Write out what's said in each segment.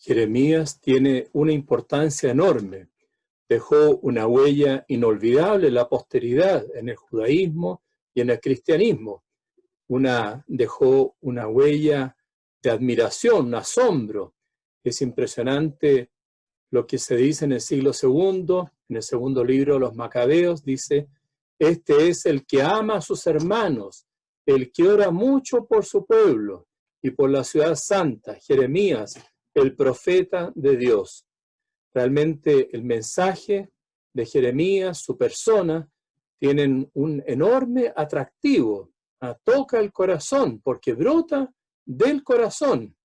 Jeremías tiene una importancia enorme. Dejó una huella inolvidable en la posteridad, en el judaísmo y en el cristianismo. Dejó una huella de admiración, un asombro. Es impresionante lo que se dice en el siglo II, en el segundo libro de los Macabeos, dice: este es el que ama a sus hermanos, el que ora mucho por su pueblo y por la ciudad santa, Jeremías, el profeta de Dios. Realmente el mensaje de Jeremías, su persona, tienen un enorme atractivo. Toca el corazón porque brota del corazón.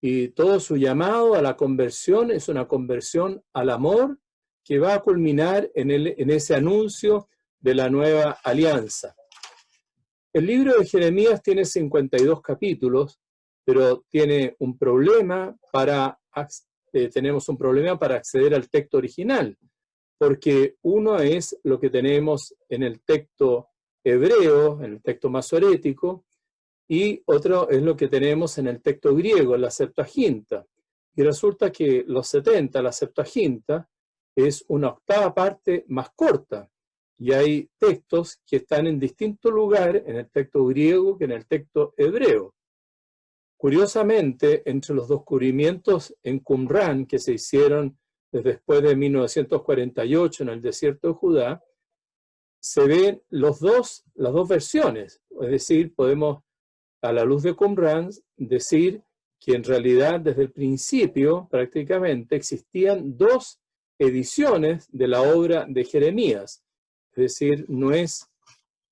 Y todo su llamado a la conversión es una conversión al amor que va a culminar en ese anuncio de la nueva alianza. El libro de Jeremías tiene 52 capítulos, pero tiene un problema tenemos un problema para acceder al texto original, porque uno es lo que tenemos en el texto hebreo, en el texto masorético, y otro es lo que tenemos en el texto griego, en la Septuaginta. Y resulta que los 70, la Septuaginta, es una octava parte más corta. Y hay textos que están en distinto lugar en el texto griego que en el texto hebreo. Curiosamente, entre los descubrimientos en Qumran que se hicieron después de 1948 en el desierto de Judá, se ven las dos versiones. Es decir, podemos, a la luz de Qumran, decir que en realidad desde el principio prácticamente existían dos ediciones de la obra de Jeremías. Es decir, no es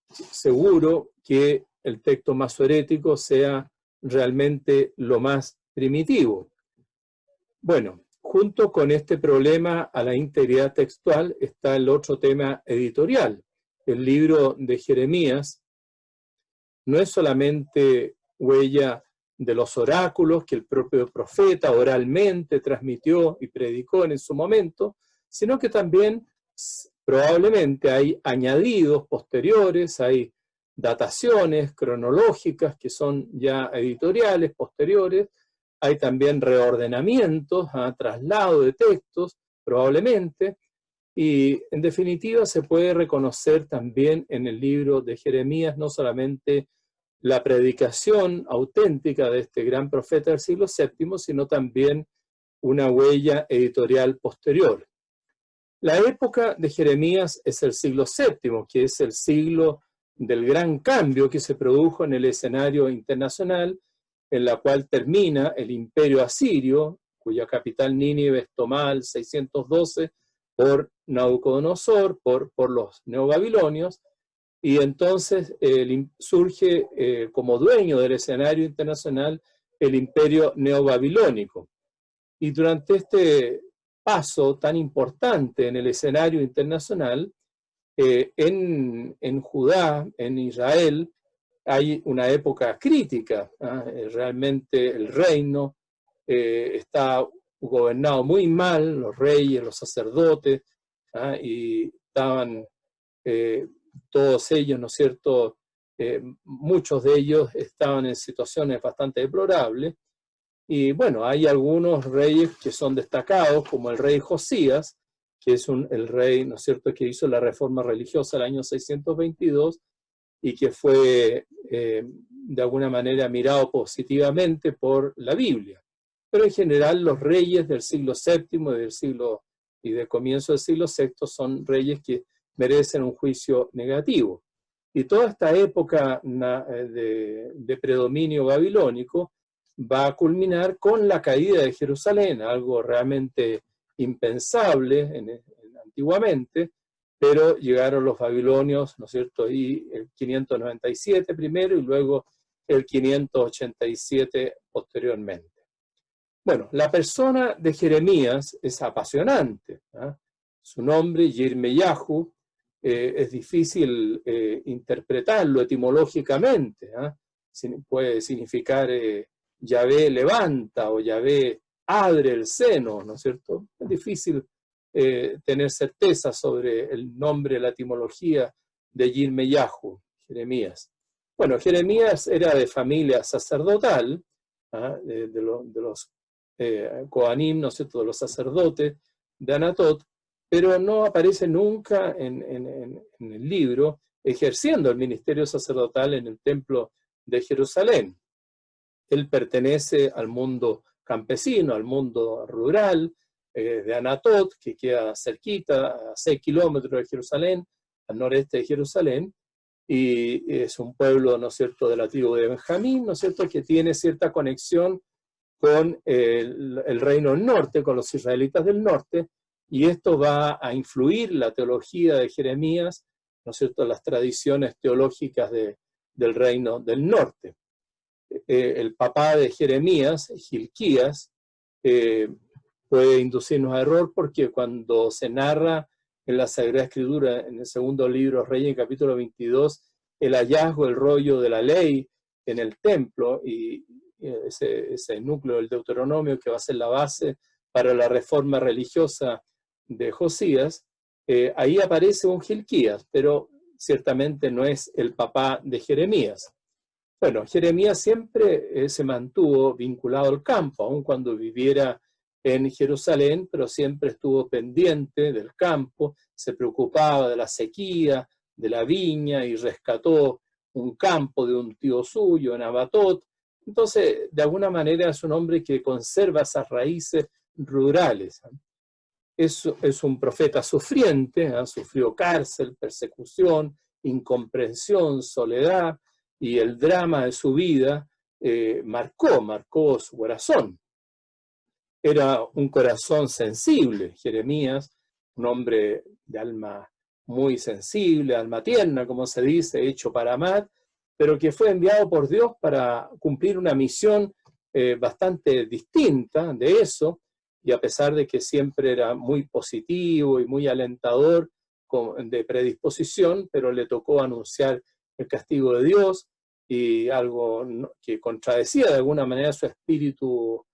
seguro que el texto masorético sea realmente lo más primitivo. Bueno, junto con este problema a la integridad textual está el otro tema editorial. El libro de Jeremías no es solamente huella de los oráculos que el propio profeta oralmente transmitió y predicó en su momento, sino que también probablemente hay añadidos posteriores, hay dataciones cronológicas que son ya editoriales posteriores, hay también reordenamientos, traslado de textos, probablemente, y en definitiva se puede reconocer también en el libro de Jeremías no solamente la predicación auténtica de este gran profeta del siglo VII, sino también una huella editorial posterior. La época de Jeremías es el siglo VII, que es el siglo del gran cambio que se produjo en el escenario internacional, en la cual termina el imperio asirio, cuya capital Nínive es tomada en 612 por Nabucodonosor, por los neobabilonios, y entonces surge como dueño del escenario internacional el imperio neobabilónico. Y durante este paso tan importante en el escenario internacional, en Judá, en Israel, hay una época crítica. Realmente el reino está gobernado muy mal, los reyes, los sacerdotes, y estaban todos ellos, ¿no es cierto? Muchos de ellos estaban en situaciones bastante deplorables. Y bueno, hay algunos reyes que son destacados, como el rey Josías, que es el rey, ¿no es cierto?, que hizo la reforma religiosa el año 622 y que fue de alguna manera mirado positivamente por la Biblia. Pero en general los reyes del siglo VII y del comienzo del siglo VI son reyes que merecen un juicio negativo. Y toda esta época de predominio babilónico va a culminar con la caída de Jerusalén, algo realmente impensable antiguamente, pero llegaron los babilonios, ¿no es cierto?, y el 597 primero y luego el 587 posteriormente. Bueno, la persona de Jeremías es apasionante. Su nombre, Yirmeyahu, es difícil interpretarlo etimológicamente. Puede significar Yahvé levanta o Yahvé abre el seno, ¿no es cierto? Es difícil tener certeza sobre el nombre, la etimología de Yirmeyahu, Jeremías. Bueno, Jeremías era de familia sacerdotal, de los Coanim, ¿no es cierto?, de los sacerdotes de Anatot, pero no aparece nunca en el libro ejerciendo el ministerio sacerdotal en el templo de Jerusalén. Él pertenece al mundo campesino, al mundo rural de Anatot, que queda cerquita, a 6 kilómetros de Jerusalén, al noreste de Jerusalén, y es un pueblo, ¿no es cierto?, de la tribu de Benjamín, ¿no es cierto?, que tiene cierta conexión con el reino del norte, con los israelitas del norte, y esto va a influir la teología de Jeremías, ¿no es cierto?, las tradiciones teológicas del reino del norte. El papá de Jeremías, Hilquías, puede inducirnos a error porque cuando se narra en la Sagrada Escritura, en el segundo libro Reyes, en capítulo 22, el hallazgo, el rollo de la ley en el templo y ese núcleo del Deuteronomio que va a ser la base para la reforma religiosa de Josías, ahí aparece un Hilquías, pero ciertamente no es el papá de Jeremías. Bueno, Jeremías siempre se mantuvo vinculado al campo, aun cuando viviera en Jerusalén, pero siempre estuvo pendiente del campo, se preocupaba de la sequía, de la viña, y rescató un campo de un tío suyo en Abatot. Entonces, de alguna manera es un hombre que conserva esas raíces rurales. Es un profeta sufriente, sufrió cárcel, persecución, incomprensión, soledad, y el drama de su vida marcó su corazón. Era un corazón sensible, Jeremías, un hombre de alma muy sensible, alma tierna, como se dice, hecho para amar, pero que fue enviado por Dios para cumplir una misión bastante distinta de eso, y a pesar de que siempre era muy positivo y muy alentador de predisposición, pero le tocó anunciar el castigo de Dios, y algo que contradecía de alguna manera su espíritu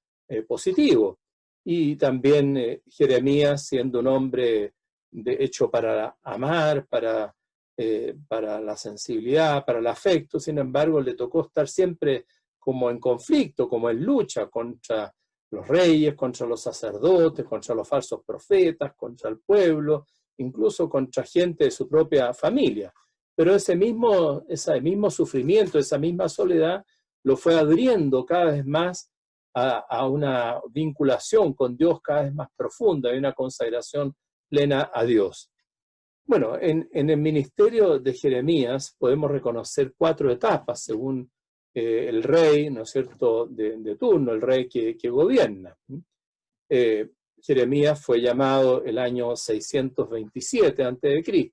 positivo. Y también Jeremías, siendo un hombre hecho para amar, para la sensibilidad, para el afecto, sin embargo, le tocó estar siempre como en conflicto, como en lucha contra los reyes, contra los sacerdotes, contra los falsos profetas, contra el pueblo, incluso contra gente de su propia familia. Pero ese mismo sufrimiento, esa misma soledad, lo fue abriendo cada vez más a una vinculación con Dios cada vez más profunda y una consagración plena a Dios. Bueno, en el ministerio de Jeremías podemos reconocer 4 etapas según el rey, ¿no es cierto?, de turno, el rey que gobierna. Jeremías fue llamado el año 627 a.C.,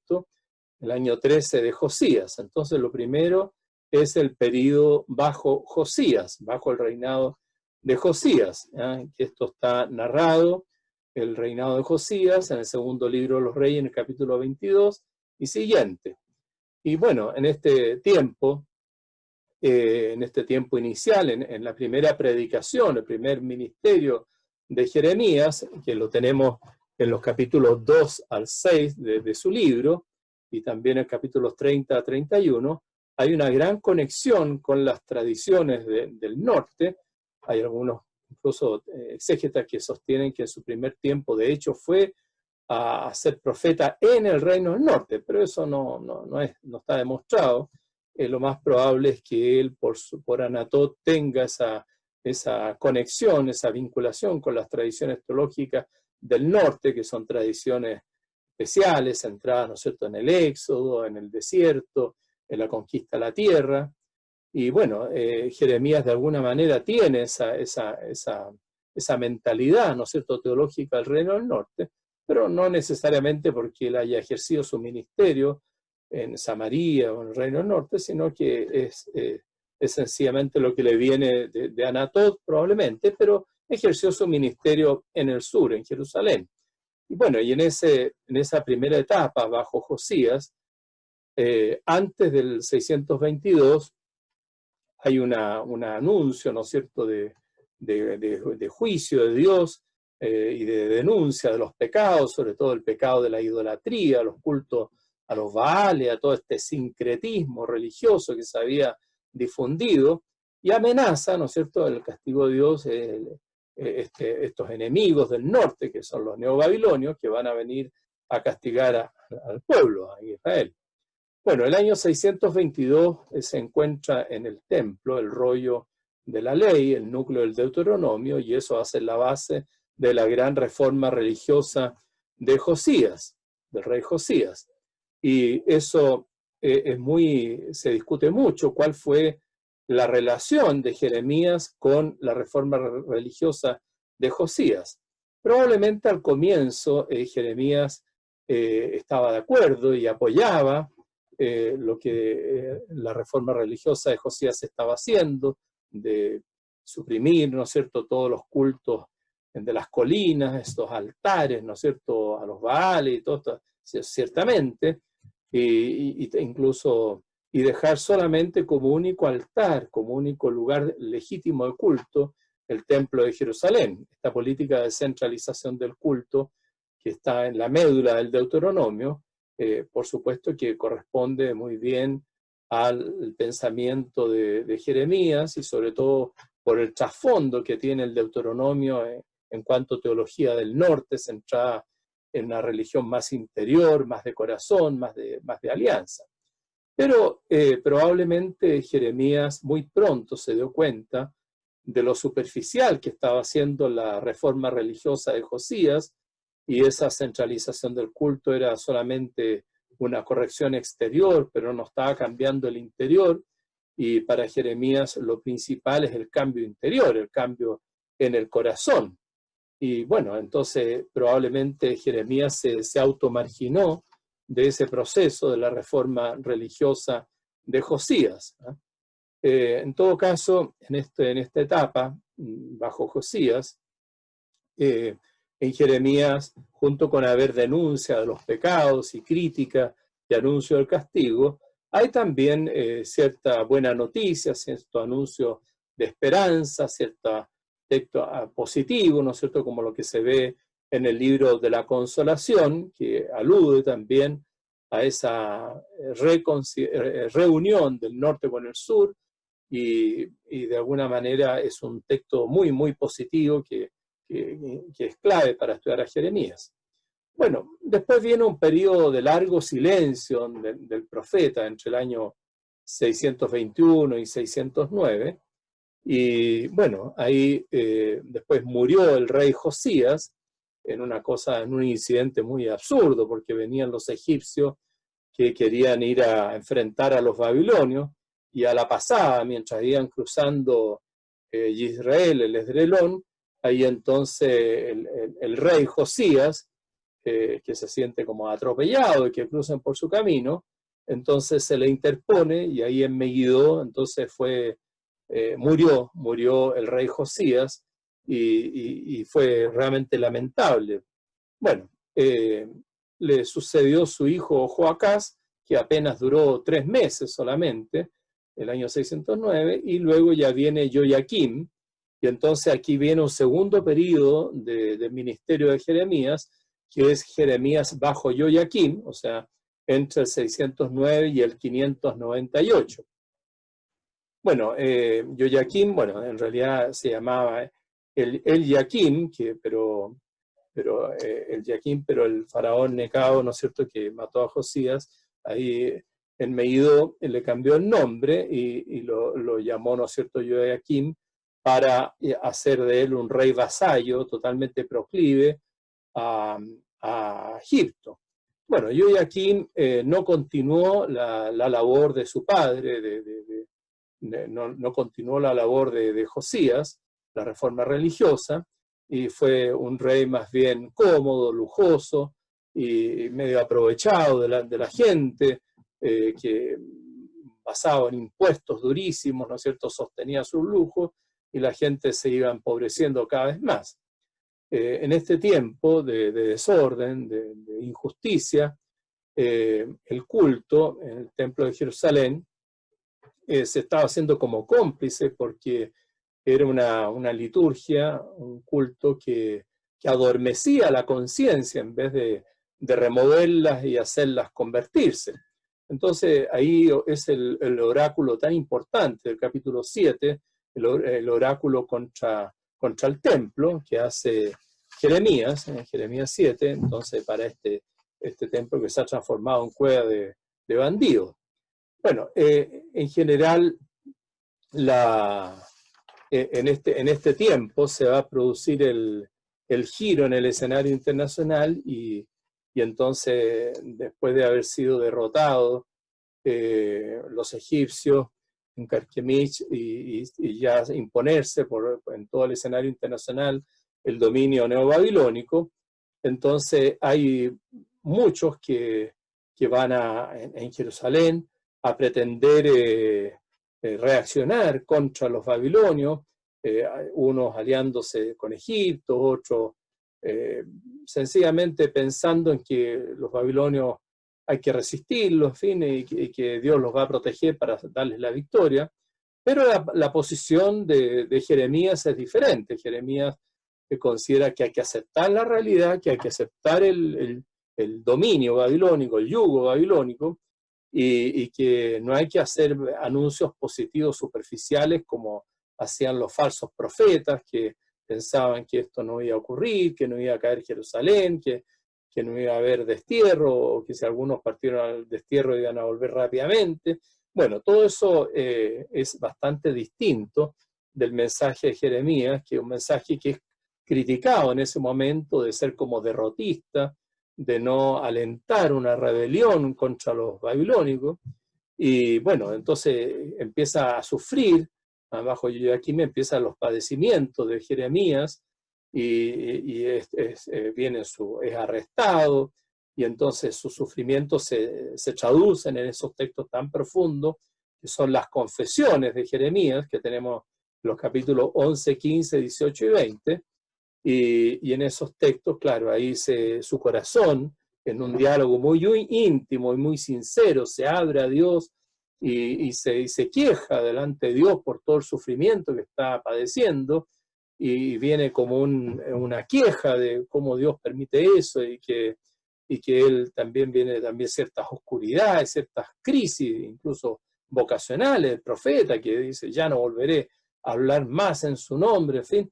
el año 13 de Josías. Entonces lo primero es el periodo bajo Josías, bajo el reinado de Josías, que esto está narrado, el reinado de Josías, en el segundo libro de los Reyes, en el capítulo 22 y siguiente. Y bueno, en este tiempo inicial, en la primera predicación, el primer ministerio de Jeremías, que lo tenemos en los capítulos 2 al 6 de su libro, y también en capítulos 30 a 31, hay una gran conexión con las tradiciones del norte. Hay algunos, incluso exégetas, que sostienen que en su primer tiempo, de hecho, fue a ser profeta en el reino del norte, pero eso no está demostrado. Lo más probable es que él, por Anatot, tenga esa conexión, esa vinculación con las tradiciones teológicas del norte, que son tradiciones especiales, centradas, ¿no es cierto?, en el éxodo, en el desierto, en la conquista de la tierra. Y bueno, Jeremías de alguna manera tiene esa mentalidad, ¿no es cierto?, teológica del reino del norte, pero no necesariamente porque él haya ejercido su ministerio en Samaria o en el reino del norte, sino que es sencillamente lo que le viene de Anatot probablemente, pero ejerció su ministerio en el sur, en Jerusalén. Y bueno, y en esa primera etapa, bajo Josías, antes del 622, hay un anuncio, ¿no es cierto?, de juicio de Dios y de denuncia de los pecados, sobre todo el pecado de la idolatría, los cultos a los Baales, a todo este sincretismo religioso que se había difundido, y amenaza, ¿no es cierto?, el castigo de Dios, estos enemigos del norte, que son los neobabilonios, que van a venir a castigar al pueblo, a Israel. Bueno, el año 622 se encuentra en el templo el rollo de la ley, el núcleo del Deuteronomio, y eso hace la base de la gran reforma religiosa de Josías, del rey Josías. Y eso se discute mucho cuál fue la relación de Jeremías con la reforma religiosa de Josías. Probablemente al comienzo Jeremías estaba de acuerdo y apoyaba lo que la reforma religiosa de Josías estaba haciendo, de suprimir, ¿no es cierto?, todos los cultos de las colinas, estos altares, ¿no es cierto?, a los Baales y todo esto, ciertamente, incluso y dejar solamente como único altar, como único lugar legítimo de culto, el templo de Jerusalén. Esta política de centralización del culto que está en la médula del Deuteronomio, por supuesto que corresponde muy bien al pensamiento de Jeremías y sobre todo por el trasfondo que tiene el Deuteronomio en cuanto a teología del norte, centrada en una religión más interior, más de corazón, más de alianza. Pero probablemente Jeremías muy pronto se dio cuenta de lo superficial que estaba haciendo la reforma religiosa de Josías, y esa centralización del culto era solamente una corrección exterior, pero no estaba cambiando el interior, y para Jeremías lo principal es el cambio interior, el cambio en el corazón. Y bueno, entonces probablemente Jeremías se automarginó de ese proceso de la reforma religiosa de Josías. En todo caso, en esta etapa, bajo Josías, en Jeremías, junto con haber denuncia de los pecados y crítica y anuncio del castigo, hay también cierta buena noticia, cierto anuncio de esperanza, cierto texto positivo, ¿no es cierto?, como lo que se ve en el libro de la consolación, que alude también a esa reunión del norte con el sur, y de alguna manera es un texto muy, muy positivo que es clave para estudiar a Jeremías. Bueno, después viene un periodo de largo silencio del profeta entre el año 621 y 609, y bueno, ahí después murió el rey Josías en un incidente muy absurdo, porque venían los egipcios que querían ir a enfrentar a los babilonios, y a la pasada, mientras iban cruzando Israel, el Esdrelón, ahí entonces el rey Josías, que se siente como atropellado y que cruzan por su camino, entonces se le interpone, y ahí en Megiddo entonces murió el rey Josías, y fue realmente lamentable. Bueno, le sucedió su hijo Joacás, que apenas duró 3 meses solamente, el año 609, y luego ya viene Joaquim, y entonces aquí viene un segundo periodo del ministerio de Jeremías, que es Jeremías bajo Joaquim, o sea, entre el 609 y el 598. Bueno, Joaquim, bueno, en realidad se llamaba el Jaquín, pero el faraón Necao, ¿no es cierto?, que mató a Josías, ahí en Megiddo le cambió el nombre y lo llamó, ¿no es cierto?, Joaquim, para hacer de él un rey vasallo totalmente proclive a Egipto. Bueno, Joaquim no continuó la labor de su padre, no continuó la labor de Josías, la reforma religiosa, y fue un rey más bien cómodo, lujoso y medio aprovechado de la gente, que basado en impuestos durísimos, ¿no es cierto?, sostenía su lujo, y la gente se iba empobreciendo cada vez más. En este tiempo de desorden, de injusticia, el culto en el templo de Jerusalén se estaba haciendo como cómplice, porque era una liturgia, un culto que adormecía la conciencia en vez de removerlas y hacerlas convertirse. Entonces ahí es el oráculo tan importante del capítulo 7, el oráculo contra contra el templo que hace Jeremías, en Jeremías 7, entonces para este templo que se ha transformado en cueva de bandidos. Bueno, en general, en este tiempo se va a producir el giro en el escenario internacional y entonces, después de haber sido derrotados los egipcios en Carquemich y ya imponerse en todo el escenario internacional el dominio neobabilónico, entonces hay muchos que van en Jerusalén a pretender reaccionar contra los babilonios, unos aliándose con Egipto, otros sencillamente pensando en que los babilonios hay que resistirlos, en fin, y que Dios los va a proteger para darles la victoria. Pero la posición de Jeremías es diferente. Jeremías considera que hay que aceptar la realidad, que hay que aceptar el dominio babilónico, el yugo babilónico, y que no hay que hacer anuncios positivos superficiales como hacían los falsos profetas que pensaban que esto no iba a ocurrir, que no iba a caer Jerusalén, que no iba a haber destierro, o que si algunos partieron al destierro iban a volver rápidamente. Bueno, todo eso es bastante distinto del mensaje de Jeremías, que es un mensaje que es criticado en ese momento de ser como derrotista, de no alentar una rebelión contra los babilónicos. Y bueno, entonces empieza a sufrir, bajo Joaquim empiezan los padecimientos de Jeremías, y es arrestado, y entonces sus sufrimientos se traducen en esos textos tan profundos, que son las confesiones de Jeremías, que tenemos los capítulos 11, 15, 18 y 20, y en esos textos, claro, ahí su corazón, en un diálogo muy íntimo y muy sincero, se abre a Dios y se queja delante de Dios por todo el sufrimiento que está padeciendo, y viene como una queja de cómo Dios permite eso, y que él también viene ciertas oscuridades, ciertas crisis, incluso vocacionales, el profeta que dice, ya no volveré a hablar más en su nombre, en fin.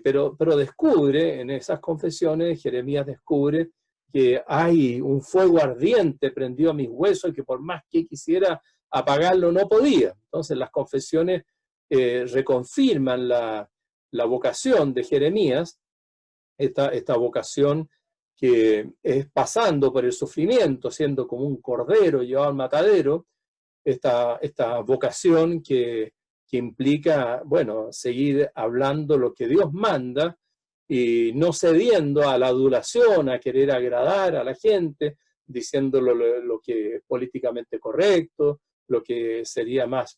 Pero descubre, en esas confesiones, Jeremías descubre que hay un fuego ardiente prendido a mis huesos, y que por más que quisiera apagarlo no podía. Entonces las confesiones reconfirman la vocación de Jeremías, esta vocación que es pasando por el sufrimiento, siendo como un cordero llevado al matadero, esta vocación que implica, bueno, seguir hablando lo que Dios manda y no cediendo a la adulación, a querer agradar a la gente, diciéndolo lo que es políticamente correcto, lo que sería más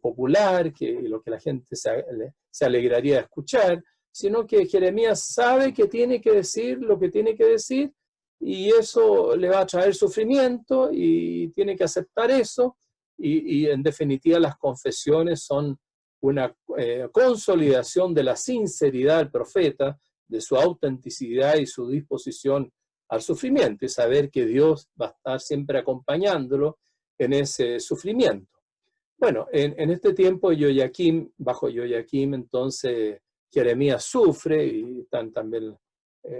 popular, lo que la gente se alegraría de escuchar, sino que Jeremías sabe que tiene que decir lo que tiene que decir, y eso le va a traer sufrimiento, y tiene que aceptar eso, y en definitiva las confesiones son una consolidación de la sinceridad del profeta, de su autenticidad y su disposición al sufrimiento, y saber que Dios va a estar siempre acompañándolo en ese sufrimiento. Bueno, en este tiempo bajo Joaquim, entonces Jeremías sufre, y están también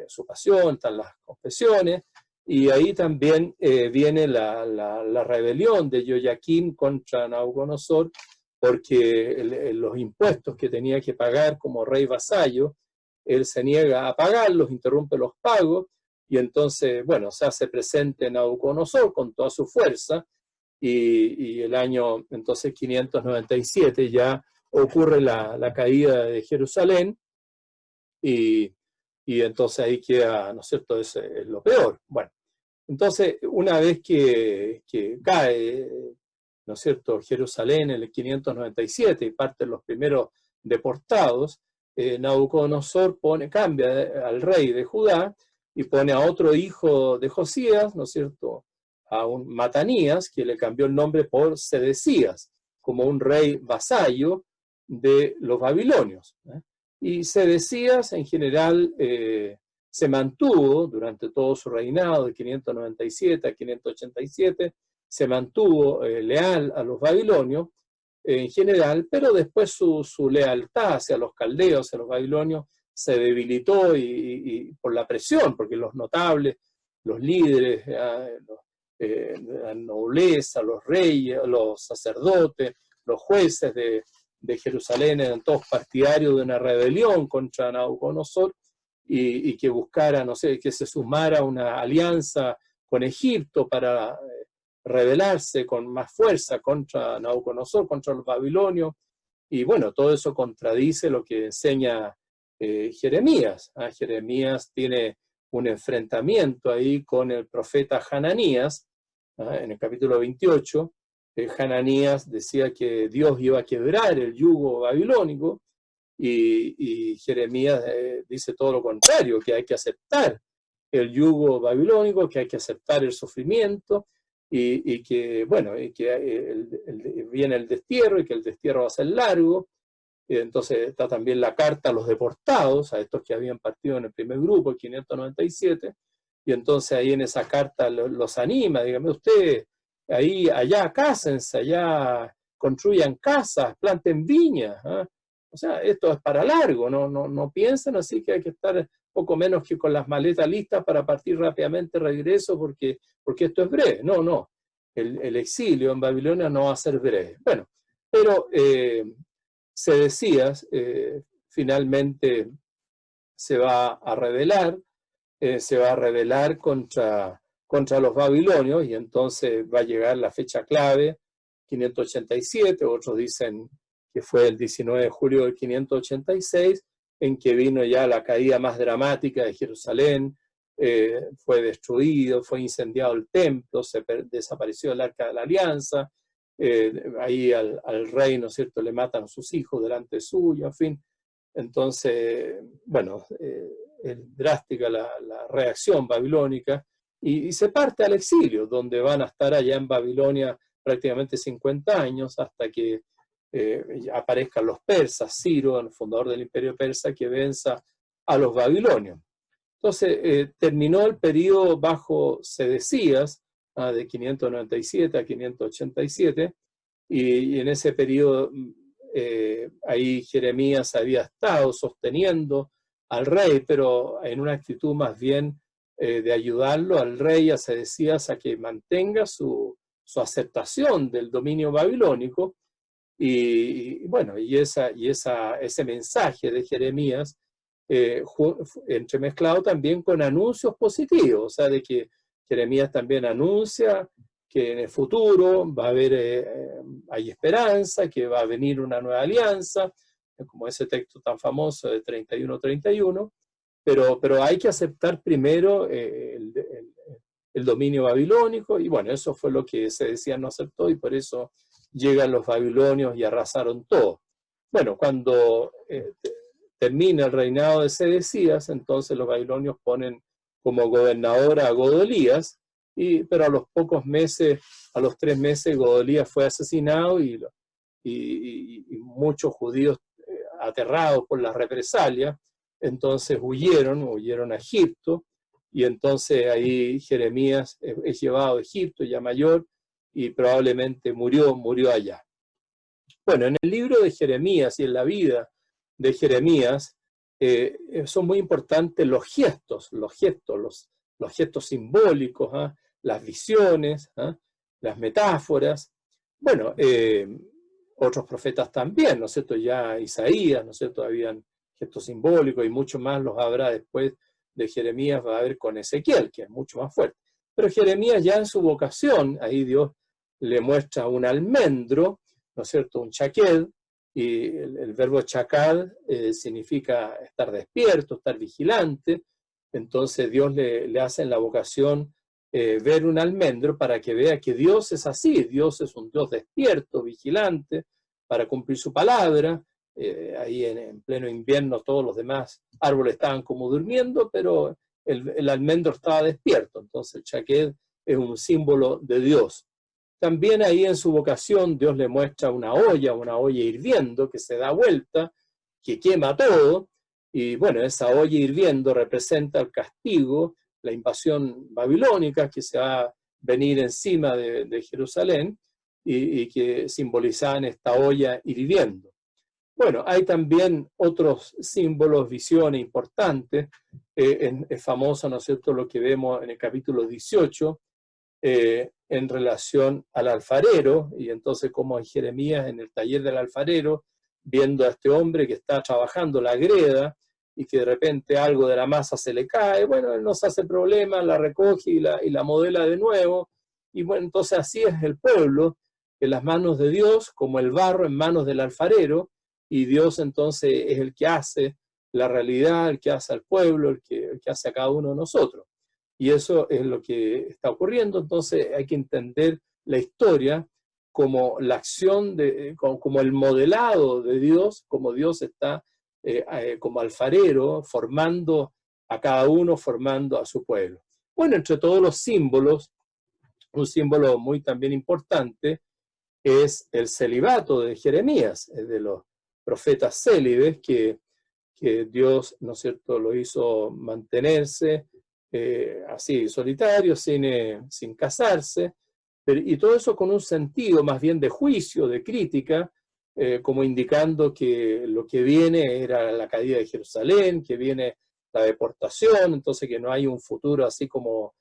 su pasión, están las confesiones, y ahí también viene la rebelión de Joaquim contra Nabucodonosor, porque los impuestos que tenía que pagar como rey vasallo, él se niega a pagarlos, interrumpe los pagos, y entonces, bueno, se hace presente Nabucodonosor con toda su fuerza, y el año entonces 597 ya ocurre la caída de Jerusalén, y entonces ahí queda, ¿no es cierto?, es lo peor. Bueno, entonces una vez que cae, ¿no es cierto?, Jerusalén en el 597 y parten los primeros deportados, Nabucodonosor cambia al rey de Judá y pone a otro hijo de Josías, ¿no es cierto?, a un Matanías, que le cambió el nombre por Sedecías, como un rey vasallo de los babilonios. Y Sedecías en general se mantuvo durante todo su reinado de 597 a 587, se mantuvo leal a los babilonios, en general, pero después su lealtad hacia los caldeos, hacia los babilonios, se debilitó y por la presión, porque los notables, los líderes, la nobleza, los reyes, los sacerdotes, los jueces de Jerusalén eran todos partidarios de una rebelión contra Nabucodonosor y que buscara, no sé, que se sumara una alianza con Egipto para rebelarse con más fuerza contra Nabucodonosor, contra los babilonios. Y bueno, todo eso contradice lo que enseña Jeremías. Jeremías tiene un enfrentamiento ahí con el profeta Hananías, en el capítulo 28. Hananías decía que Dios iba a quebrar el yugo babilónico, y Jeremías dice todo lo contrario, que hay que aceptar el yugo babilónico, que hay que aceptar el sufrimiento, y que, bueno, y que viene el destierro, y que el destierro va a ser largo. Entonces está también la carta a los deportados, a estos que habían partido en el primer grupo, el 597, y entonces ahí en esa carta los anima, dígame ustedes, ahí, allá cásense, allá construyan casas, planten viñas, ¿eh? O sea, esto es para largo, no piensen así que hay que estar poco menos que con las maletas listas para partir rápidamente regreso porque esto es breve. No, el exilio en Babilonia no va a ser breve. Bueno, pero se decía, finalmente se va a rebelar contra los babilonios, y entonces va a llegar la fecha clave, 587, otros dicen que fue el 19 de julio del 586, en que vino ya la caída más dramática de Jerusalén. Fue destruido, fue incendiado el templo, desapareció el Arca de la Alianza, ahí al rey, ¿no es cierto?, le matan a sus hijos delante suyo, en fin. Entonces, bueno, es drástica la reacción babilónica, y se parte al exilio, donde van a estar allá en Babilonia prácticamente 50 años, hasta que aparezcan los persas, Ciro, el fundador del imperio persa, que venza a los babilonios. Entonces, terminó el periodo bajo Sedecías, de 597 a 587, y en ese periodo ahí Jeremías había estado sosteniendo al rey, pero en una actitud más bien de ayudarlo al rey, a Sedecías, a que mantenga su aceptación del dominio babilónico. Y bueno, y ese mensaje de Jeremías entremezclado también con anuncios positivos, o sea, de que Jeremías también anuncia que en el futuro va a haber, hay esperanza, que va a venir una nueva alianza, como ese texto tan famoso de 31-31, pero hay que aceptar primero el dominio babilónico, y bueno, eso fue lo que Sedecías no aceptó, y por eso llegan los babilonios y arrasaron todo. Bueno, cuando termina el reinado de Sedecías, entonces los babilonios ponen como gobernador a Godolías, pero a los pocos meses, a los 3 meses, Godolías fue asesinado, y muchos judíos aterrados por las represalias, entonces huyeron a Egipto, y entonces ahí Jeremías es llevado a Egipto ya mayor, y probablemente murió allá. Bueno, en el libro de Jeremías y en la vida de Jeremías son muy importantes los gestos simbólicos, las visiones, las metáforas. Bueno, otros profetas también, ¿no es cierto? Ya Isaías, ¿no es cierto? Habían gestos simbólicos, y mucho más los habrá después de Jeremías, va a haber con Ezequiel, que es mucho más fuerte. Pero Jeremías ya en su vocación, ahí Dios le muestra un almendro, ¿no es cierto?, un chaked, y el verbo chakad significa estar despierto, estar vigilante. Entonces Dios le hace en la vocación ver un almendro para que vea que Dios es así, Dios es un Dios despierto, vigilante, para cumplir su palabra. Ahí en pleno invierno todos los demás árboles estaban como durmiendo, pero el almendro estaba despierto. Entonces el chaked es un símbolo de Dios. También ahí en su vocación Dios le muestra una olla hirviendo que se da vuelta, que quema todo, y bueno, esa olla hirviendo representa el castigo, la invasión babilónica que se va a venir encima de Jerusalén, y que simbolizaban esta olla hirviendo. Bueno, hay también otros símbolos, visiones importantes. Es famoso, ¿no es cierto?, lo que vemos en el capítulo 18, en relación al alfarero, y entonces como en Jeremías, en el taller del alfarero, viendo a este hombre que está trabajando la greda, y que de repente algo de la masa se le cae, bueno, él no se hace problema, la recoge y la modela de nuevo, y bueno, entonces así es el pueblo, en las manos de Dios, como el barro en manos del alfarero, y Dios entonces es el que hace la realidad, el que hace al pueblo, el que hace a cada uno de nosotros. Y eso es lo que está ocurriendo. Entonces hay que entender la historia como la acción, como el modelado de Dios, como Dios está como alfarero, formando a cada uno, formando a su pueblo. Bueno, entre todos los símbolos, un símbolo muy también importante es el celibato de Jeremías, es de los profetas célibes que Dios, ¿no es cierto?, lo hizo mantenerse así, solitario, sin casarse, y todo eso con un sentido más bien de juicio, de crítica, como indicando que lo que viene era la caída de Jerusalén, que viene la deportación, entonces que no hay un futuro así como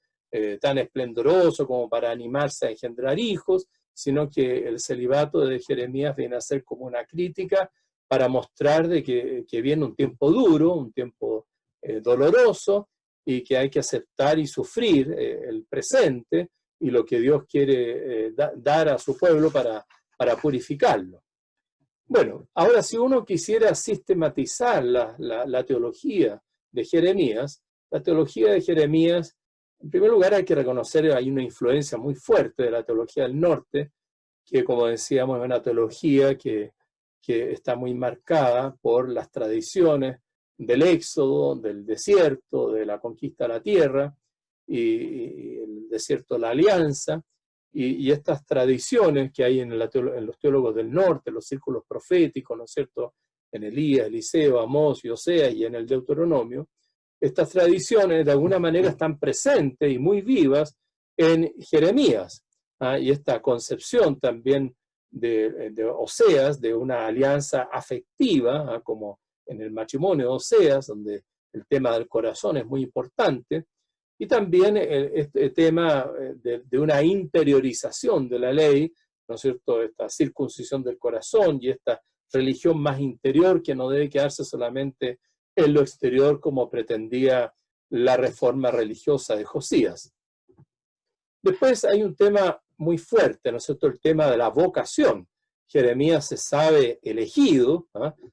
tan esplendoroso como para animarse a engendrar hijos, sino que el celibato de Jeremías viene a ser como una crítica para mostrar de que viene un tiempo duro, un tiempo doloroso, y que hay que aceptar y sufrir el presente y lo que Dios quiere dar a su pueblo para purificarlo. Bueno, ahora si uno quisiera sistematizar la teología de Jeremías, la teología de Jeremías, en primer lugar hay que reconocer que hay una influencia muy fuerte de la teología del norte, que como decíamos es una teología que está muy marcada por las tradiciones del éxodo, del desierto, de la conquista de la tierra, y el desierto de la alianza, y estas tradiciones que hay en los teólogos del norte, en los círculos proféticos, ¿no es cierto?, en Elías, Eliseo, Amós y Oseas, y en el Deuteronomio, estas tradiciones de alguna manera están presentes y muy vivas en Jeremías, y esta concepción también de Oseas, de una alianza afectiva, como en el matrimonio de Oseas, donde el tema del corazón es muy importante, y también este tema de una interiorización de la ley, ¿no es cierto?, esta circuncisión del corazón y esta religión más interior que no debe quedarse solamente en lo exterior como pretendía la reforma religiosa de Josías. Después hay un tema muy fuerte, ¿no es cierto?, el tema de la vocación. Jeremías se sabe elegido,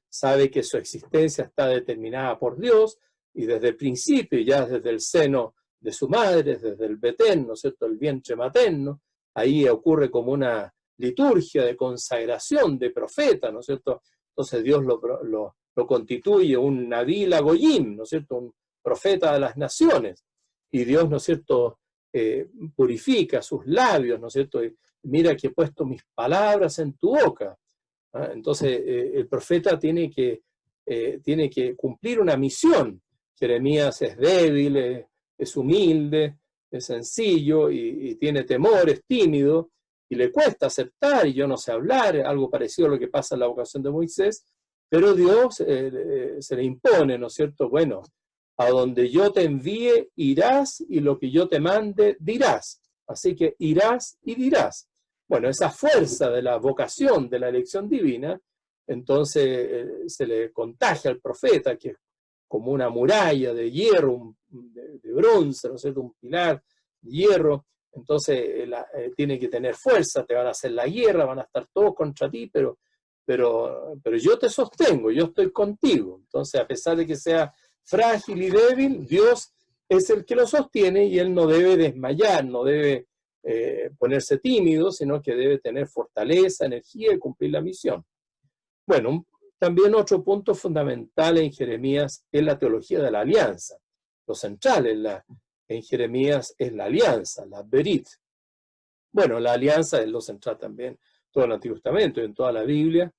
sabe que su existencia está determinada por Dios, y desde el principio, ya desde el seno de su madre, desde el betén, ¿no es cierto?, el vientre materno, ahí ocurre como una liturgia de consagración de profeta, ¿no es cierto? Entonces Dios lo constituye un Naví Goyim, ¿no es cierto?, un profeta de las naciones, y Dios, ¿no es cierto?, purifica sus labios, ¿no es cierto? Y mira que he puesto mis palabras en tu boca. Entonces el profeta tiene que cumplir una misión. Jeremías es débil, es humilde, es sencillo y tiene temor, es tímido y le cuesta aceptar, y yo no sé hablar, algo parecido a lo que pasa en la vocación de Moisés, pero Dios se le impone, ¿no es cierto? Bueno, a donde yo te envíe irás, y lo que yo te mande dirás. Así que irás y dirás. Bueno, esa fuerza de la vocación, de la elección divina, entonces se le contagia al profeta, que es como una muralla de hierro, de bronce, ¿no es cierto?, un pilar de hierro. Entonces tiene que tener fuerza, te van a hacer la guerra, van a estar todos contra ti, pero yo te sostengo, yo estoy contigo. Entonces, a pesar de que sea frágil y débil, Dios es el que lo sostiene, y él no debe desmayar, no debe ponerse tímido, sino que debe tener fortaleza, energía y cumplir la misión. Bueno, también otro punto fundamental en Jeremías es la teología de la alianza. Lo central en Jeremías es la alianza, la berit. Bueno, la alianza es lo central también en todo el Antiguo Testamento y en toda la Biblia.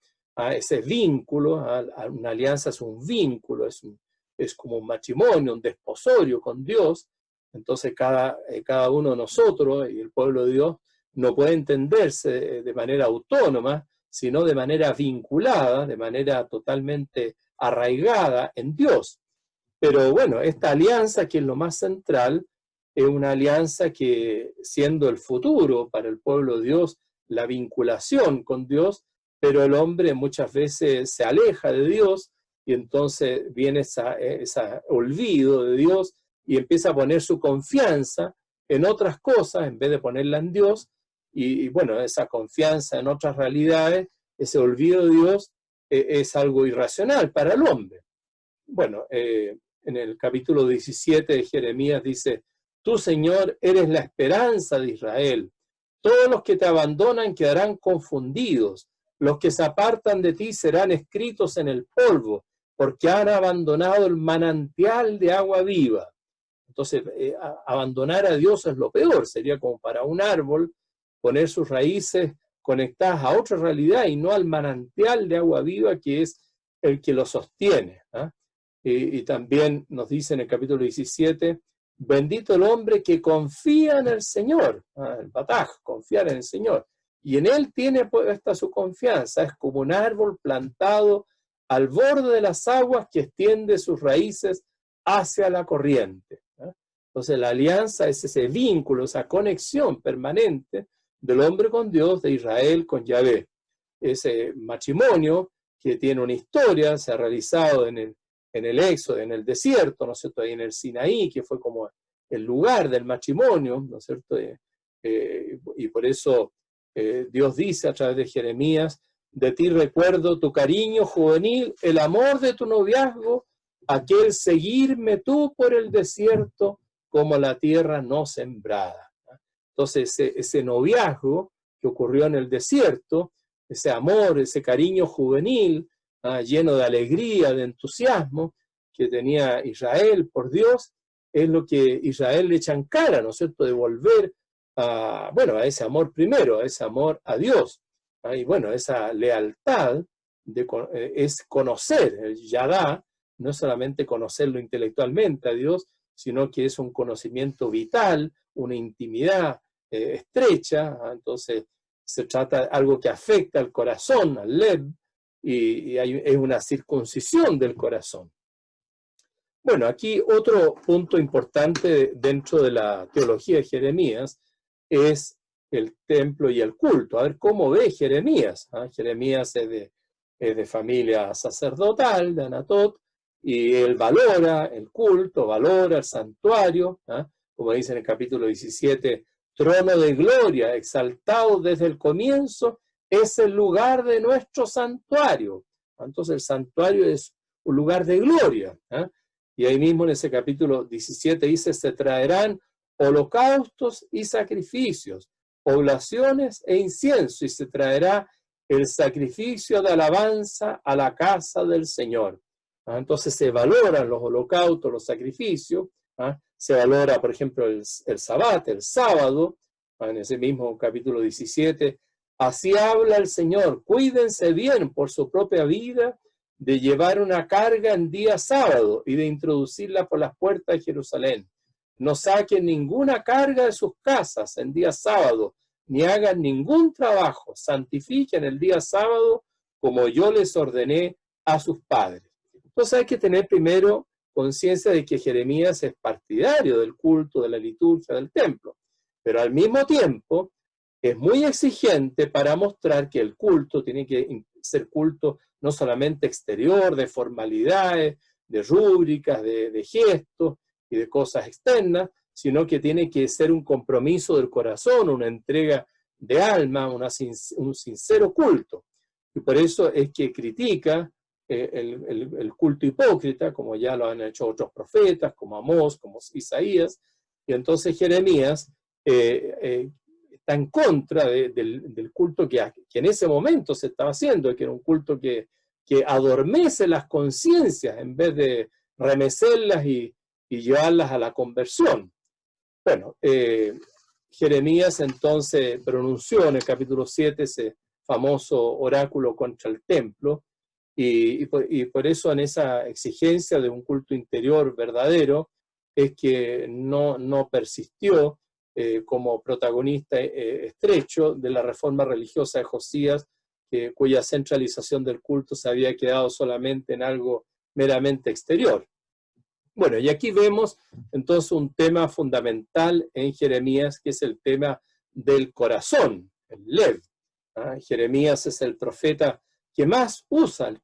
Ese vínculo, una alianza es un vínculo, es como un matrimonio, un desposorio con Dios. Entonces cada uno de nosotros y el pueblo de Dios no puede entenderse de manera autónoma, sino de manera vinculada, de manera totalmente arraigada en Dios. Pero bueno, esta alianza, que es lo más central, es una alianza que, siendo el futuro para el pueblo de Dios, la vinculación con Dios, pero el hombre muchas veces se aleja de Dios y entonces viene ese olvido de Dios y empieza a poner su confianza en otras cosas en vez de ponerla en Dios. Y bueno, esa confianza en otras realidades, ese olvido de Dios, es algo irracional para el hombre. Bueno, en el capítulo 17 de Jeremías dice: tú, Señor, eres la esperanza de Israel. Todos los que te abandonan quedarán confundidos. Los que se apartan de ti serán escritos en el polvo, porque han abandonado el manantial de agua viva. Entonces, abandonar a Dios es lo peor. Sería como para un árbol poner sus raíces conectadas a otra realidad y no al manantial de agua viva, que es el que lo sostiene. Y también nos dice en el capítulo 17: bendito el hombre que confía en el Señor. El bataj, confiar en el Señor. Y en Él tiene puesta su confianza. Es como un árbol plantado al borde de las aguas que extiende sus raíces hacia la corriente. Entonces la alianza es ese vínculo, esa conexión permanente del hombre con Dios, de Israel con Yahvé. Ese matrimonio que tiene una historia, se ha realizado en el Éxodo, en el desierto, ¿no es cierto?, ahí en el Sinaí, que fue como el lugar del matrimonio, ¿no es cierto?, y por eso Dios dice a través de Jeremías: de ti recuerdo tu cariño juvenil, el amor de tu noviazgo, aquel seguirme tú por el desierto como la tierra no sembrada. Entonces ese noviazgo que ocurrió en el desierto, ese amor, ese cariño juvenil, lleno de alegría, de entusiasmo que tenía Israel por Dios, es lo que Israel le echa en cara, ¿no es cierto?, de volver a ese amor primero, a ese amor a Dios. Y bueno, esa lealtad es conocer el Yadá, no solamente conocerlo intelectualmente a Dios, sino que es un conocimiento vital, una intimidad estrecha. Entonces se trata de algo que afecta al corazón, al lev, y es una circuncisión del corazón. Bueno, aquí otro punto importante dentro de la teología de Jeremías es el templo y el culto. A ver cómo ve Jeremías. Jeremías es de familia sacerdotal, de Anatot, y él valora el culto, valora el santuario, como dice en el capítulo 17, trono de gloria, exaltado desde el comienzo, es el lugar de nuestro santuario. Entonces el santuario es un lugar de gloria. Y ahí mismo en ese capítulo 17 dice: se traerán holocaustos y sacrificios, oblaciones e incienso, y se traerá el sacrificio de alabanza a la casa del Señor. Entonces se valoran los holocaustos, los sacrificios, se valora, por ejemplo, el sabbat, el sábado, en ese mismo capítulo 17, así habla el Señor: cuídense bien por su propia vida de llevar una carga en día sábado y de introducirla por las puertas de Jerusalén. No saquen ninguna carga de sus casas en día sábado, ni hagan ningún trabajo. Santifiquen el día sábado como yo les ordené a sus padres. Entonces hay que tener primero conciencia de que Jeremías es partidario del culto, de la liturgia, del templo, pero al mismo tiempo es muy exigente para mostrar que el culto tiene que ser culto no solamente exterior, de formalidades, de rúbricas, de gestos y de cosas externas, sino que tiene que ser un compromiso del corazón, una entrega de alma, un sincero culto. Y por eso es que critica el culto hipócrita, como ya lo han hecho otros profetas, como Amós, como Isaías, y entonces Jeremías está en contra del culto que en ese momento se estaba haciendo, que era un culto que adormece las conciencias en vez de remecerlas y llevarlas a la conversión. Bueno, Jeremías entonces pronunció en el capítulo 7 ese famoso oráculo contra el templo, y por eso en esa exigencia de un culto interior verdadero es que no persistió como protagonista estrecho de la reforma religiosa de Josías, cuya centralización del culto se había quedado solamente en algo meramente exterior. Bueno, y aquí vemos entonces un tema fundamental en Jeremías, que es el tema del corazón, el lev. Jeremías es el profeta que más usa el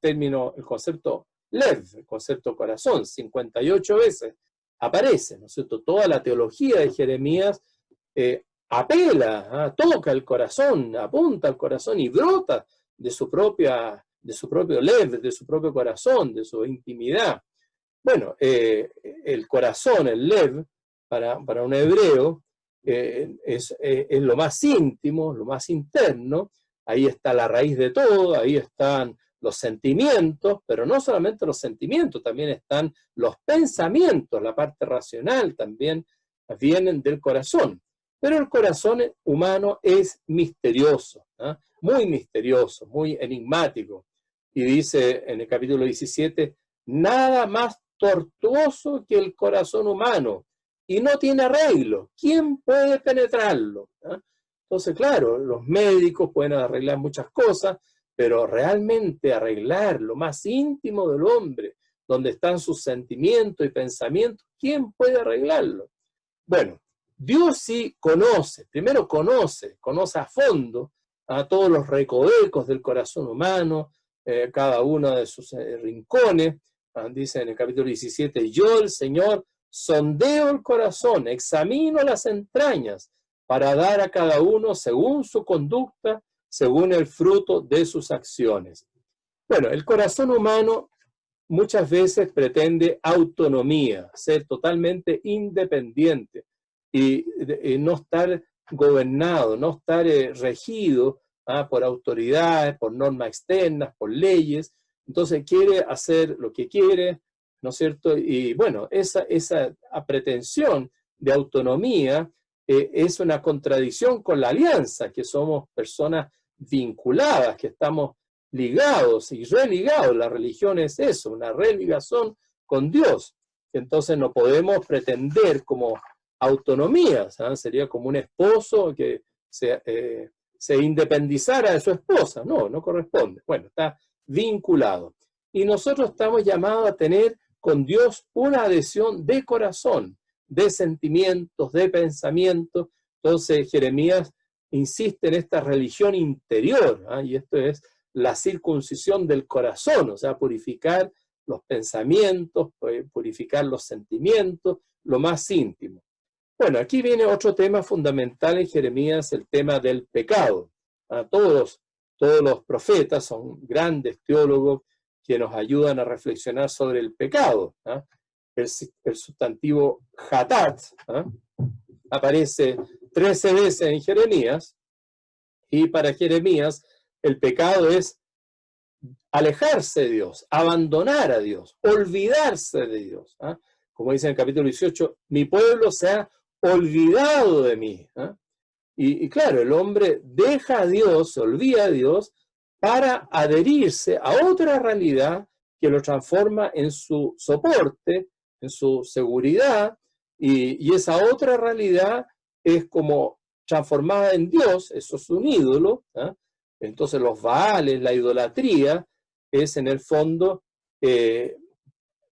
concepto lev, el concepto corazón, 58 veces aparece, ¿no es cierto? Toda la teología de Jeremías apela, toca el corazón, apunta al corazón y brota de su propio lev, de su propio corazón, de su intimidad. Bueno, el corazón, el lev, para un hebreo, es lo más íntimo, lo más interno. Ahí está la raíz de todo, ahí están los sentimientos, pero no solamente los sentimientos, también están los pensamientos, la parte racional también vienen del corazón. Pero el corazón humano es misterioso, misterioso, muy enigmático. Y dice en el capítulo 17, nada más tortuoso que el corazón humano, y no tiene arreglo. ¿Quién puede penetrarlo? Entonces, claro, los médicos pueden arreglar muchas cosas, pero realmente arreglar lo más íntimo del hombre, donde están sus sentimientos y pensamientos, ¿quién puede arreglarlo? Bueno, Dios sí conoce, primero conoce a fondo a todos los recovecos del corazón humano, cada uno de sus rincones. Dice en el capítulo 17, yo, el Señor, sondeo el corazón, examino las entrañas, para dar a cada uno según su conducta, según el fruto de sus acciones. Bueno, el corazón humano muchas veces pretende autonomía, ser totalmente independiente y no estar gobernado, no estar regido por autoridades, por normas externas, por leyes. Entonces quiere hacer lo que quiere, ¿no es cierto? Y bueno, esa pretensión de autonomía es una contradicción con la alianza, que somos personas vinculadas, que estamos ligados y religados. La religión es eso, una religación con Dios. Entonces no podemos pretender como autonomía, ¿sabes? Sería como un esposo que se independizara de su esposa. No corresponde. Bueno, está vinculado. Y nosotros estamos llamados a tener con Dios una adhesión de corazón, de sentimientos, de pensamientos. Entonces Jeremías insiste en esta religión interior, y esto es la circuncisión del corazón, o sea, purificar los pensamientos, purificar los sentimientos, lo más íntimo. Bueno, aquí viene otro tema fundamental en Jeremías, el tema del pecado. Todos los profetas son grandes teólogos que nos ayudan a reflexionar sobre el pecado. El sustantivo hatat aparece 13 veces en Jeremías, y para Jeremías el pecado es alejarse de Dios, abandonar a Dios, olvidarse de Dios. Como dice en el capítulo 18, mi pueblo se ha olvidado de mí. Y claro, el hombre deja a Dios, se olvida de Dios, para adherirse a otra realidad que lo transforma en su soporte, en su seguridad, y esa otra realidad es como transformada en Dios, eso es un ídolo. Entonces los baales, la idolatría, es en el fondo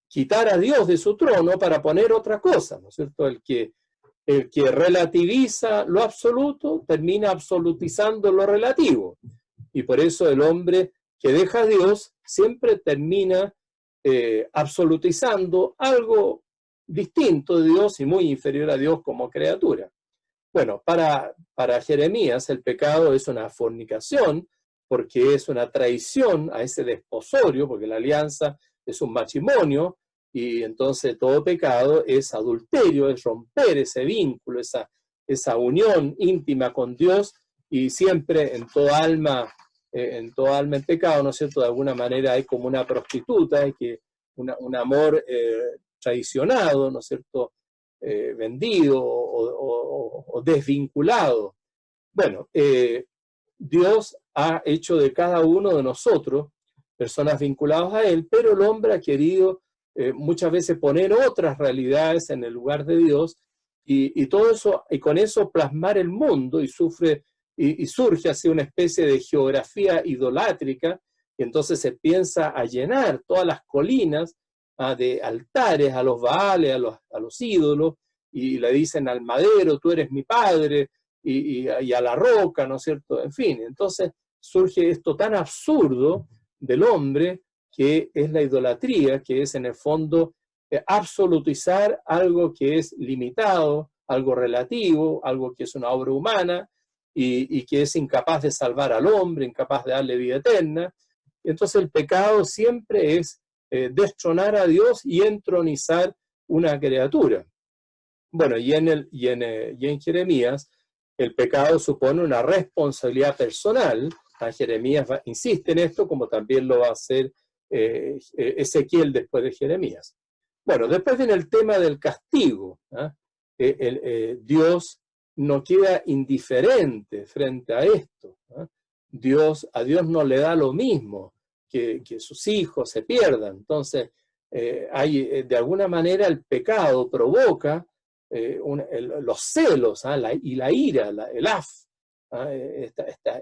quitar a Dios de su trono para poner otra cosa, ¿no es cierto? El que relativiza lo absoluto termina absolutizando lo relativo. Y por eso el hombre que deja a Dios siempre termina absolutizando algo distinto de Dios y muy inferior a Dios como criatura. Bueno, para Jeremías el pecado es una fornicación, porque es una traición a ese desposorio, porque la alianza es un matrimonio, y entonces todo pecado es adulterio, es romper ese vínculo, esa unión íntima con Dios, y siempre en toda alma en pecado, ¿no es cierto? De alguna manera hay como una prostituta, hay que un amor traicionado, ¿no es cierto? Vendido o desvinculado. Bueno, Dios ha hecho de cada uno de nosotros personas vinculadas a Él, pero el hombre ha querido muchas veces poner otras realidades en el lugar de Dios, y todo eso, y con eso plasmar el mundo, y surge así una especie de geografía idolátrica, y entonces se piensa a llenar todas las colinas de altares a los Baales, a los ídolos, y le dicen al madero, tú eres mi padre, y a la roca, ¿no es cierto? En fin, entonces surge esto tan absurdo del hombre, que es la idolatría, que es en el fondo absolutizar algo que es limitado, algo relativo, algo que es una obra humana, y que es incapaz de salvar al hombre, incapaz de darle vida eterna. Entonces el pecado siempre es destronar a Dios y entronizar una criatura. Bueno, y en Jeremías, el pecado supone una responsabilidad personal. Jeremías insiste en esto, como también lo va a hacer Ezequiel después de Jeremías. Bueno, después viene el tema del castigo. Dios no queda indiferente frente a esto. A Dios no le da lo mismo que sus hijos se pierdan. Entonces, de alguna manera el pecado provoca los celos y la ira, el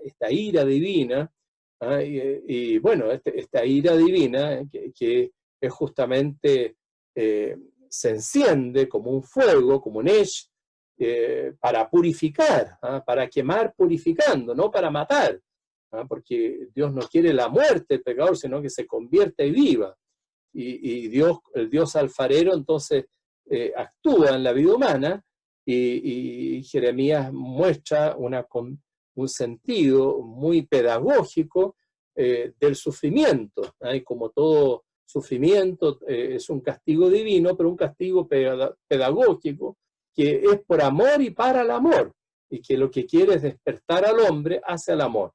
esta ira divina, y bueno, esta ira divina que es justamente se enciende como un fuego, como un esh, para purificar, para quemar purificando, no para matar, porque Dios no quiere la muerte del pecador, sino que se convierta y viva. Y el Dios alfarero entonces actúa en la vida humana, y Jeremías muestra un sentido muy pedagógico del sufrimiento, y como todo sufrimiento es un castigo divino, pero un castigo pedagógico que es por amor y para el amor, y que lo que quiere es despertar al hombre hacia el amor.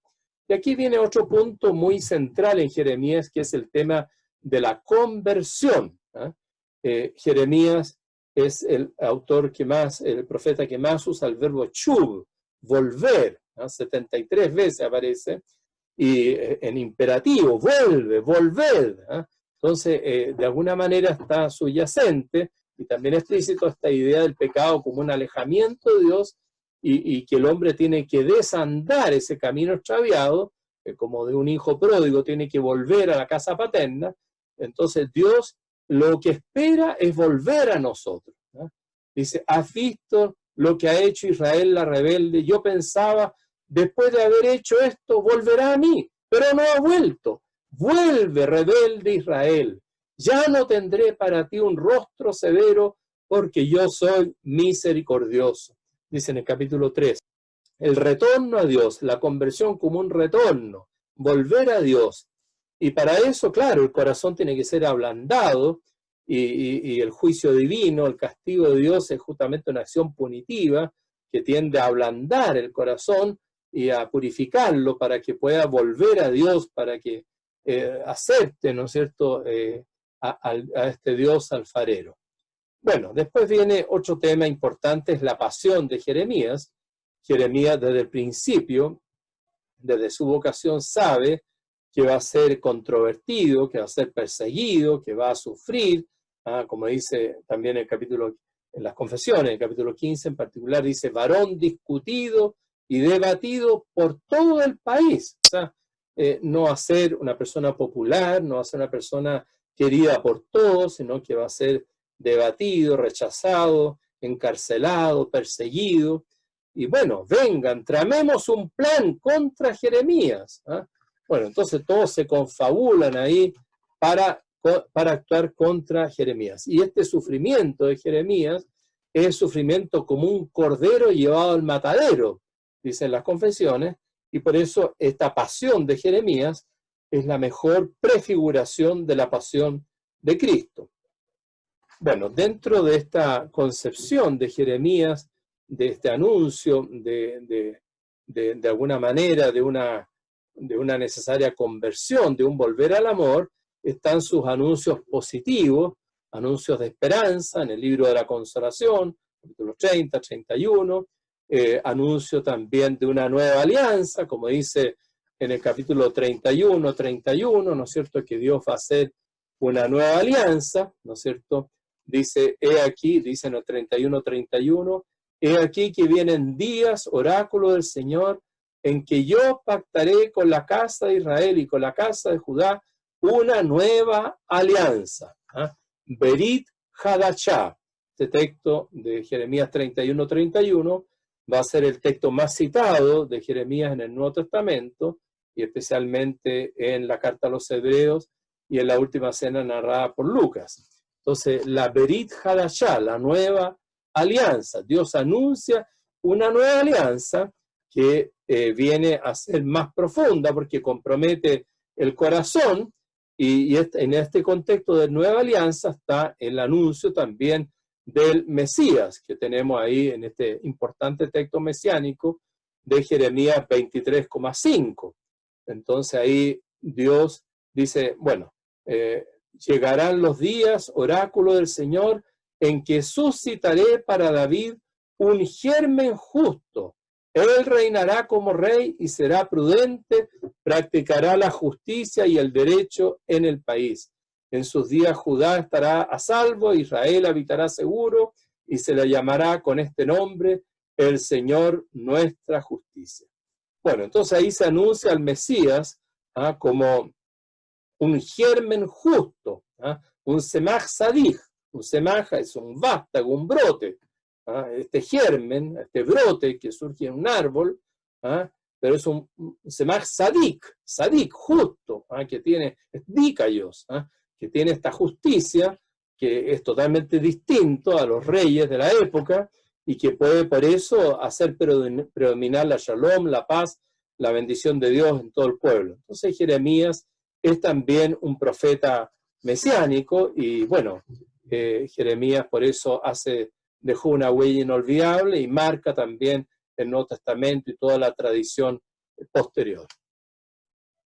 Y aquí viene otro punto muy central en Jeremías, que es el tema de la conversión. Jeremías es el profeta que más usa el verbo chuv, volver, 73 veces aparece, y en imperativo, vuelve, volver. Entonces, de alguna manera está subyacente y también explícito esta idea del pecado como un alejamiento de Dios, y que el hombre tiene que desandar ese camino extraviado, como de un hijo pródigo tiene que volver a la casa paterna. Entonces Dios lo que espera es volver a nosotros. Dice, ¿has visto lo que ha hecho Israel la rebelde? Yo pensaba, después de haber hecho esto, volverá a mí, pero no ha vuelto. Vuelve, rebelde Israel. Ya no tendré para ti un rostro severo, porque yo soy misericordioso. Dice en el capítulo 3. El retorno a Dios, la conversión como un retorno, volver a Dios. Y para eso, claro, el corazón tiene que ser ablandado, y el juicio divino, el castigo de Dios es justamente una acción punitiva que tiende a ablandar el corazón y a purificarlo para que pueda volver a Dios, para que acepte, ¿no es cierto?, a este Dios alfarero. Bueno, después viene otro tema importante, es la pasión de Jeremías. Jeremías desde el principio, desde su vocación, sabe que va a ser controvertido, que va a ser perseguido, que va a sufrir, como dice también el capítulo, en las confesiones, el capítulo 15 en particular, dice, varón discutido y debatido por todo el país. O sea, no va a ser una persona popular, no va a ser una persona querida por todos, sino que va a ser debatido, rechazado, encarcelado, perseguido. Y bueno, vengan, tramemos un plan contra Jeremías. Bueno, entonces todos se confabulan ahí para actuar contra Jeremías. Y este sufrimiento de Jeremías es sufrimiento como un cordero llevado al matadero, dicen las confesiones, y por eso esta pasión de Jeremías es la mejor prefiguración de la pasión de Cristo. Bueno, dentro de esta concepción de Jeremías, de este anuncio de alguna manera de una necesaria conversión, de un volver al amor, están sus anuncios positivos, anuncios de esperanza en el libro de la consolación, capítulos 30, 31, anuncio también de una nueva alianza, como dice en el capítulo 31, ¿no es cierto?, que Dios va a hacer una nueva alianza, ¿no es cierto?, dice, he aquí, dice en el 31:31, he aquí que vienen días, oráculo del Señor, en que yo pactaré con la casa de Israel y con la casa de Judá una nueva alianza. Berit Hadashah. Este texto de Jeremías 31:31 va a ser el texto más citado de Jeremías en el Nuevo Testamento, y especialmente en la carta a los Hebreos y en la última cena narrada por Lucas. Entonces, la Berit Hadashah, la nueva alianza. Dios anuncia una nueva alianza que viene a ser más profunda porque compromete el corazón, y en este contexto de nueva alianza está el anuncio también del Mesías, que tenemos ahí en este importante texto mesiánico de Jeremías 23:5. Entonces ahí Dios dice, bueno, llegarán los días, oráculo del Señor, en que suscitaré para David un germen justo. Él reinará como rey y será prudente, practicará la justicia y el derecho en el país. En sus días Judá estará a salvo, Israel habitará seguro, y se le llamará con este nombre, el Señor nuestra justicia. Bueno, entonces ahí se anuncia al Mesías como un germen justo, un semaj sadig. Un semaj es un vástago, un brote. Este germen, este brote que surge en un árbol, pero es un semaj sadik, justo, que tiene dikaios, que tiene esta justicia, que es totalmente distinto a los reyes de la época, y que puede por eso hacer predominar la shalom, la paz, la bendición de Dios en todo el pueblo. Entonces Jeremías es también un profeta mesiánico, y bueno, Jeremías por eso dejó una huella inolvidable y marca también el Nuevo Testamento y toda la tradición posterior.